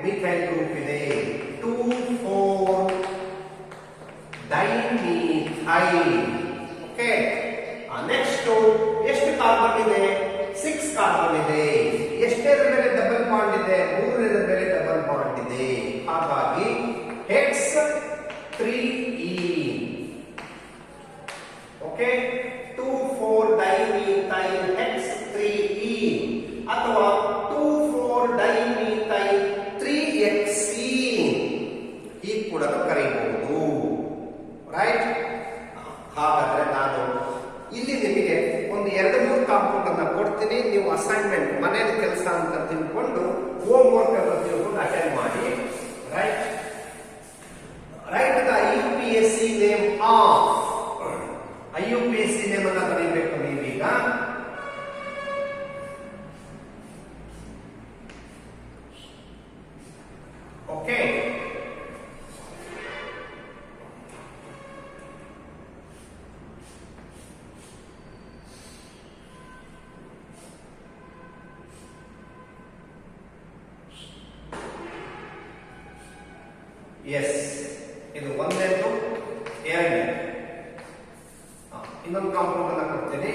ಮಿಥೈಲ್ ಗ್ರೂಪ್ ಇದೆ. 2 4 ಡೈಮಿಥೈಲ್. ಓಕೆ, ನೆಕ್ಸ್ಟ್ ಎಷ್ಟು ಕಾರ್ಬನ್ ಇದೆ? 6 ಕಾರ್ಬನ್ ಇದೆ. ಎಷ್ಟೇದ್ರ ಮೇಲೆ ಡಬಲ್ ಬಾಂಡ್ ಇದೆ? 3ನೇದ್ರ ಮೇಲೆ ಡಬಲ್ ಬಾಂಡ್ ಇದೆ. ಹಾಗಾಗಿ hex 3E. Okay, 2 4 dimethyl hex 3E ಅಥವಾ 2 4 ಡೈಮಿಥೈಲ್ 3Hexene ಹೀಗೆ ಕೂಡ ಕರೆಯಬಹುದು. ರೈಟ್? ಹಾಗಾದ್ರೆ ನಾನು ಇಲ್ಲಿ ನಿಮಗೆ ಒಂದು 2-3 ಕಾಂಪೌಂಡ್ ಅನ್ನ ಕೊಡ್ತೀನಿ. ನೀವು ಅಸೈನ್ಮೆಂಟ್ ಮನೇಲಿ ಕೆಲಸ ಅಂತ ತಿಳ್ಕೊಂಡು ಹೋಮ್ ವರ್ಕ್ ಅಂತ ತಿಳ್ಕೊಂಡು ಅಟೆಂಡ್ ಮಾಡಿ. Right? Right of IUPAC name ಅನ್ನ ಬರೀಬೇಕು ನೀವೀಗ. ಓಕೆ, ಎಸ್, ಇದು ಒಂದನೇದು. ಎರಡನೇ ಇನ್ನೊಂದು ಕಾಂಪೌಂಡ್ ಅನ್ನ ಕೊಡ್ತೀನಿ.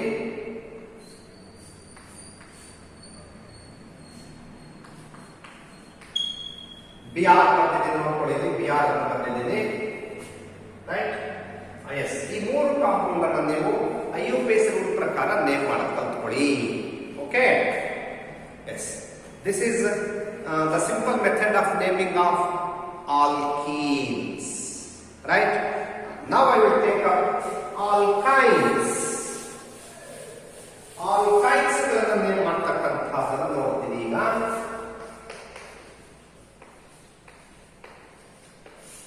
BR ಬರ್ತಿದ್ದೀನಿ, ನೋಡ್ಕೊಳ್ಳಿ, BR ಅಂತ ಬರ್ತಿದ್ದೀನಿ, ರೈಟ್? ಎಸ್, ಈ ಮೂರು ಕಾಂಪೌಂಡ್ ಅನ್ನ ನೀವು IUPAC ರೂಲ್ ಪ್ರಕಾರ ನೇಮ್ ಮಾಡಕ್ ಕಲ್ತ್ಕೊಳ್ಳಿ. Okay, yes, this is the simple method of naming of alkenes, right? Now I will take up alkynes. Alkynes ಗಳನ್ನು ನೇಮ್ ಮಾಡ್ತಕ್ಕಂಥದ್ದನ್ನು ನೋಡ್ತೀನಿ ಈಗ.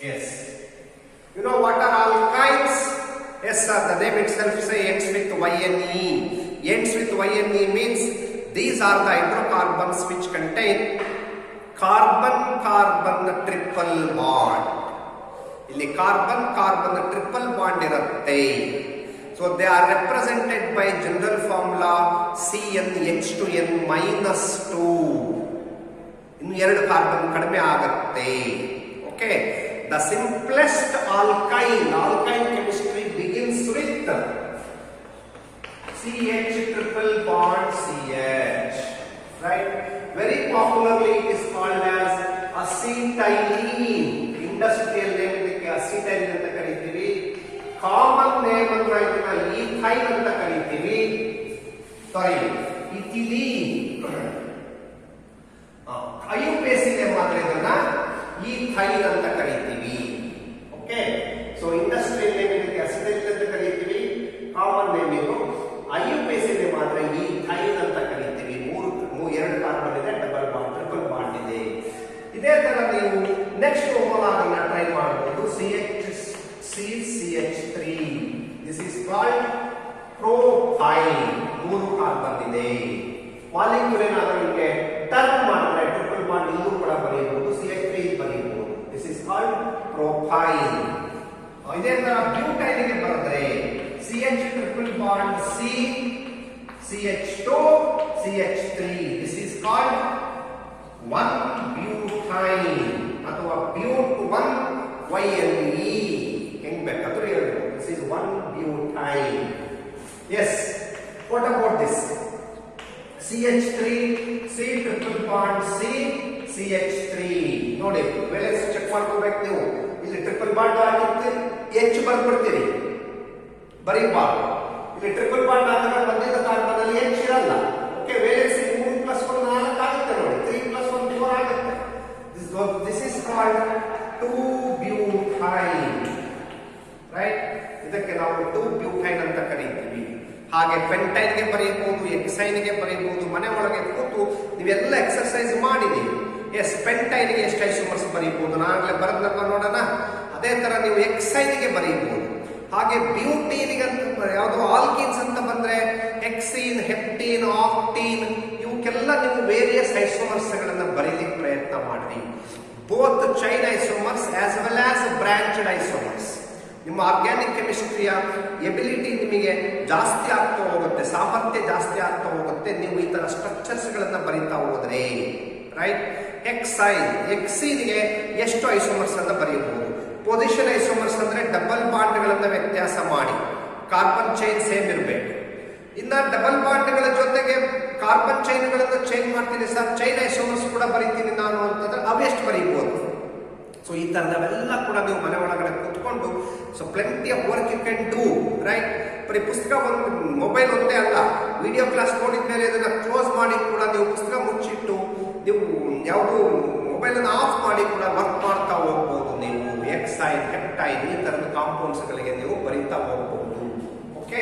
Yes, you know what are alkynes? Yes sir, the name itself say ends with YNE. Ends with YNE means these are the hydrocarbons which contain carbon triple bond. ಇಲ್ಲಿ carbon triple bond ಇರುತ್ತೆ. So they are represented by general formula CnH2n-2. ಇನ್ನು 2 carbon ಕಡಿಮೆ ಆಗತ್ತೆ. Okay, the simplest alkyne chemistry begins with CH triple bond CH, right? Very popularly it is called as acetylene. Industrial name ಇದಕ್ಕೆ acetylene ಅಂತ ಕರೀತೀವಿ. Common name ಅಂದ್ರೆ ಇದನ್ನ ethyl ಅಂತ ಕರೀತೀವಿ. ಸಾರಿ, ಇಥಿಲೀನ್. IUPAC ನೇಮ್ ಮಾತ್ರ ಇದನ್ನ ಈಥೈಲ್ ಅಂತ ಕರೀತೀವಿ. ಓಕೆ, ಸೊ ಇಂಡಸ್ಟ್ರಿಯಲ್ ನೇಮ್ ಇದಕ್ಕೆ acetylene ಅಂತ ಕರೀತೀವಿ. ಕಾಮನ್ ನೇಮ್ ಇದು. IUPAC ನೇಮ್ ಮಾತ್ರ ಈಥೈಲ್ ಅಂತ ಕರೀತೀವಿ. 2 ಕಾರ್ಬನ್ ಇದೆ, ಡಬಲ್ ಬಾಂಡ್, ಟ್ರಿಪಲ್ ಬಾಂಡ್ ಇದೆ. ಇದೇ ತರ ನೀವು ನೆಕ್ಸ್ಟ್ ಹೋಮೋಲಾಗ್ ಟ್ರೈ ಮಾಡಬಹುದು. CH3. This is called propyl. 3 carbon ಇದೆ. ಮಾಲಿಕ್ಯೂಲ್ ಏನಾದರೂ ನಿಮಗೆ ಟರ್ನ್ ಮಾಡಿದ್ರೆ ಟ್ರಿಪಲ್ ಬಾಂಡ್ ಇಲ್ಲೂ ಕೂಡ ಬರೆಯಬಹುದು, CH3 ಬರೆಯಬಹುದು. This is called propyl. ಇದೇ ತರ ಬ್ಯೂಟೈಲ್ ಗೆ ಬರೆದ್ರೆ CH triple bond C, CH2, CH3. This is called 1-butyne ಅಥವಾ but1-YNE. ಹೆಂಗ್ ಬೇಕಾದ್ರೂ ಹೇಳ್ಬೋದು. This is 1-butyne. Yes. What about this? CH3, C triple bond C, CH3. ನೋಡಿ, ವೇಲೆನ್ಸ್ ಚೆಕ್ ಮಾಡ್ಕೋಬೇಕು ನೀವು. ಇಲ್ಲಿ ಟ್ರಿಪಲ್ ಬಾಂಡ್ ಆಗಿತ್ತು, H ಬರ್ಬಿಡ್ತೀರಿ, ಬರೀಬಾರ್ದು. ಇಲ್ಲಿ ಟ್ರಿಪಲ್ ಬಾಂಡ್ ಆದಾಗ ಬಂದಿದ್ದ ಕಾರ್ಬನ್ ಅಲ್ಲಿ H ಇರಲ್ಲ. ಓಕೆ, ವೇಲೆನ್ಸ್ 3 + 1 4 ಆಗುತ್ತೆ ನೋಡಿ. 3 + 1 4 ಆಗುತ್ತೆ. This is called 2-butyne, right? ಇದಕ್ಕೆ ನಾವು 2-butyne ಅಂತ ಕರೀತೀವಿ. ಹಾಗೆ ಪೆಂಟೈನ್ ಗೆ ಬರೆಯಬಹುದು, ಎಕ್ಸೈನ್ ಗೆ ಬರೆಯಬಹುದು. ಮನೆ ಒಳಗೆ ಕೂತು ನೀವೆಲ್ಲ ಎಕ್ಸರ್ಸೈಸ್ ಮಾಡಿದೀವಿ. ಎಸ್, ಪೆಂಟೈನ್ ಗೆ ಎಷ್ಟು ಐಸೋಮರ್ಸ್ ಬರೀಬಹುದು ನಾಗಲೇ ಬರೆದಪ್ಪ ನೋಡೋಣ. ಅದೇ ತರ ನೀವು ಎಕ್ಸೈನ್ ಗೆ ಬರೀಬಹುದು. ಹಾಗೆ ಬ್ಯೂಟೀನ್ ಅಂತ ಯಾವುದು ಆಲ್ಕೀನ್ಸ್ ಅಂತ ಬಂದ್ರೆ ಹೆಕ್ಸೀನ್, ಹೆಪ್ಟೀನ್, ಆಕ್ಟೀನ್ ಇವಕ್ಕೆಲ್ಲ ನೀವು ವೇರಿಯಸ್ ಐಸೋಮರ್ಸ್ ಗಳನ್ನ ಬರೀಲಿಕ್ಕೆ ಪ್ರಯತ್ನ ಮಾಡಿ. Both chain isomers as well as branched isomers. ನಿಮ್ಮ ಆರ್ಗ್ಯಾನಿಕ್ ಕೆಮಿಸ್ಟ್ರಿಯ ಎಬಿಲಿಟಿ ನಿಮಗೆ ಜಾಸ್ತಿ ಆಗ್ತಾ ಹೋಗುತ್ತೆ, ಸಾಮರ್ಥ್ಯ ಜಾಸ್ತಿ ಆಗ್ತಾ ಹೋಗುತ್ತೆ ನೀವು ಈ ತರ ಸ್ಟ್ರಕ್ಚರ್ಸ್ ಗಳನ್ನ ಬರೀತಾ ಹೋದ್ರೆ, ರೈಟ್? ಎಕ್ಸೈನ್ಗೆ ಎಷ್ಟು ಐಸೋಮರ್ಸ್ ಅಂತ ಬರೆಯಬಹುದು. ಪೊಸಿಷನ್ ಐಸೋಮರ್ಸ್ ಅಂದ್ರೆ ಡಬಲ್ ಬಾಂಡ್ ಗಳನ್ನ ವ್ಯತ್ಯಾಸ ಮಾಡಿ ಕಾರ್ಬನ್ ಚೈನ್ ಸೇಮ್ ಇರಬೇಕು. ಇನ್ನ ಡಬಲ್ ಬಾಂಡ್ ಗಳ ಜೊತೆಗೆ ಕಾರ್ಬನ್ ಚೈನ್ ಗಳನ್ನ ಚೇಂಜ್ ಮಾಡ್ತೀನಿ ಸರ್, ಚೈನ್ ಐಸೋಮರ್ಸ್ ಕೂಡ ಬರೀತೀನಿ ನಾನು ಅಂತಂದ್ರೆ ಅವೆಷ್ಟು ಬರೀಬಹುದು. ಸೊ ಈ ತರದವೆಲ್ಲ ಕೂಡ ನೀವು ಮನೆ ಒಳಗಡೆ ಕೂತ್ಕೊಂಡು so plenty of work you can do, right? ಬರೀ ಪುಸ್ತಕ ಒಂದು ಮೊಬೈಲ್ ಒಂದೇ ಅಲ್ಲ, ವಿಡಿಯೋ ಕ್ಲಾಸ್ ನೋಡಿದ ಮೇಲೆ ಅದನ್ನ ಕ್ಲೋಸ್ ಮಾಡಿ ಕೂಡ ನೀವು ಪುಸ್ತಕ ಮುಚ್ಚಿಟ್ಟು ನೀವು ಯಾವುದು ಮೊಬೈಲ್ ಅನ್ನು ಆಫ್ ಮಾಡಿ ಕೂಡ ವರ್ಕ್ ಮಾಡ್ತಾ ಹೋಗ್ಬೋದು. ನೀವು ಎಕ್ಸೈನ್, ಹೆಪ್ಟೈನ್ ಈ ತರದ ಕಾಂಪೌಂಡ್ಸ್ ಗಳಿಗೆ ನೀವು ಬರೀತಾ ಹೋಗ್ಬಹುದು. ಓಕೆ,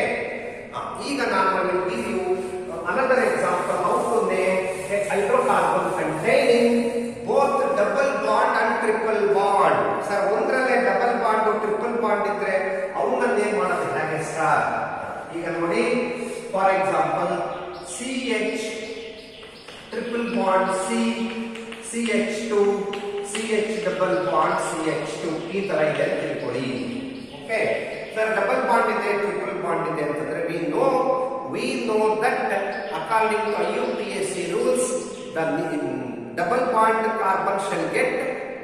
ಈಗ ನಾನು give you another example how to name a hydrocarbon containing both double bond and triple bond. Sir, ಒಂದರಲ್ಲೇ ಡಬಲ್ ಬಾಂಡ್ ಟ್ರಿಪಲ್ ಬಾಂಡ್ ಇದ್ರೆ ಅವನು ಈಗ ನೋಡಿ for example CH triple bond CH2 CH double bond CH2 ಈ ತರ ಇದೆ ಅಂತ ತಿಳ್ಕೊಳ್ಳಿ. ಓಕೆ ಸರ್, ಡಬಲ್ ಬಾಂಡ್ ಇದೆ ಟ್ರಿಪಲ್ ಬಾಂಡ್ ಇದೆ ಅಂತಂದ್ರೆ we know that according to IUPAC rules the double bond carbon shall get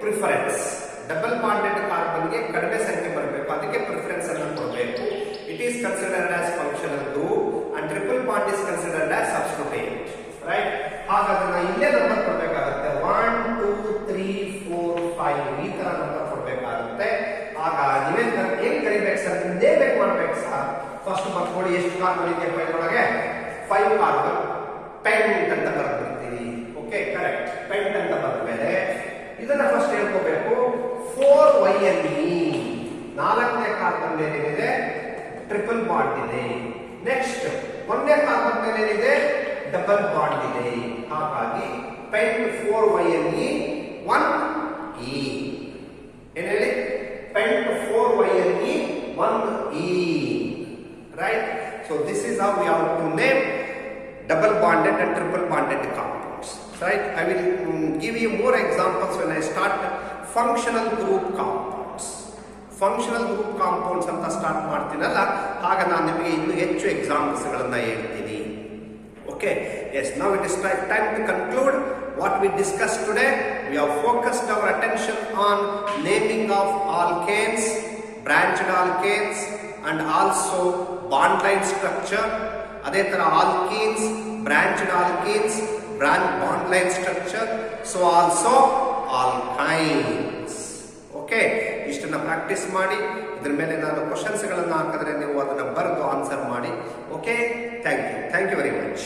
preference. Double bonded carbon ಗೆ ಕಡಿಮೆ ಸಂಖ್ಯೆ ಬರಬೇಕು, ಅದಕ್ಕೆ ಪ್ರಿಫರೆನ್ಸ್ ಅನ್ನು ಕೊಡಬೇಕು. It is considered as functional group and triple bond is considered as substitute. Right? ಹಾಗಾದ್ರೆ ನಾವು ಇಲ್ಲೇ ನಂಬರ್ ಕೊಡಬೇಕಾಗುತ್ತೆ. 1 2 3 4 5 ಈ ತರ ನಂಬರ್ ಕೊಡಬೇಕಾಗುತ್ತೆ. ಆಗ ನೀವೇನ್ ಕರಿಬೇಕು ಸರ್? ನೇಬೇಕು ಮಾಡ್ಬೇಕು ಸರ್. ಫಸ್ಟ್ ಬರ್ಕೊಳ್ಳಿ, ಎಷ್ಟು ಕಾರ್ಬನ್ ಇದೆ ಫೈಲ್ ಒಳಗೆ? 5 ಕಾರ್ಬನ್. ಪೆಂಟ್ ಅಂತ ಬರ್ಬಿಡ್ತೀವಿ. Okay, correct. ಪೆಂಟ್ ಅಂತ ಬಂದ್ಮೇಲೆ ಇದನ್ನ ಫಸ್ಟ್ ಹೇಳ್ಕೋಬೇಕು. 4YNE ನಾಲ್ಕನೇ ಕಾರ್ಬನ್ ಮೇಲೆ ಏನಿದೆ? ಟ್ರಿಪಲ್ ಬಾಂಡ್ ಇದೆ. ನೆಕ್ಸ್ಟ್ ಒಂದನೇ ಕಾರ್ಬನ್ ಮೇಲೆ ಏನಿದೆ? ಡಬಲ್ ಬಾಂಡ್ ಇದೆ. ಹಾಗಾಗಿ ಪೆಂಟ್ 4YNE 1E. ಏನ್ ಹೇಳಿ? ಪೆಂಟ್ 4YNE 1E. Right? So this is how we have to name double bonded and triple bonded compounds. Right? I will give you more examples when I start functional group compounds. Functional group compounds ಅಂತ start ಮಾಡ್ತೀನಲ್ಲ, ಆಗ ನಾನು ನಿಮಗೆ ಇನ್ನೂ ಹೆಚ್ಚು examples ಗಳನ್ನ ಹೇಳ್ತೀನಿ. Okay, yes, now it is time to conclude what we discussed today. We have focused our attention on naming of alkanes, branched alkanes, and also bond line structure. ಅದೇ ತರ alkenes, branched alkenes, bond line structure, so also alkynes. Okay, ಇಷ್ಟನ್ನ practice ಮಾಡಿ. ಇದ್ರ ಮೇಲೆ ನಾನು questions ಗಳನ್ನ ಹಾಕಿದ್ರೆ ನೀವು ಅದನ್ನ ಬರೆದು ಆನ್ಸರ್ ಮಾಡಿ. Okay, thank you very much.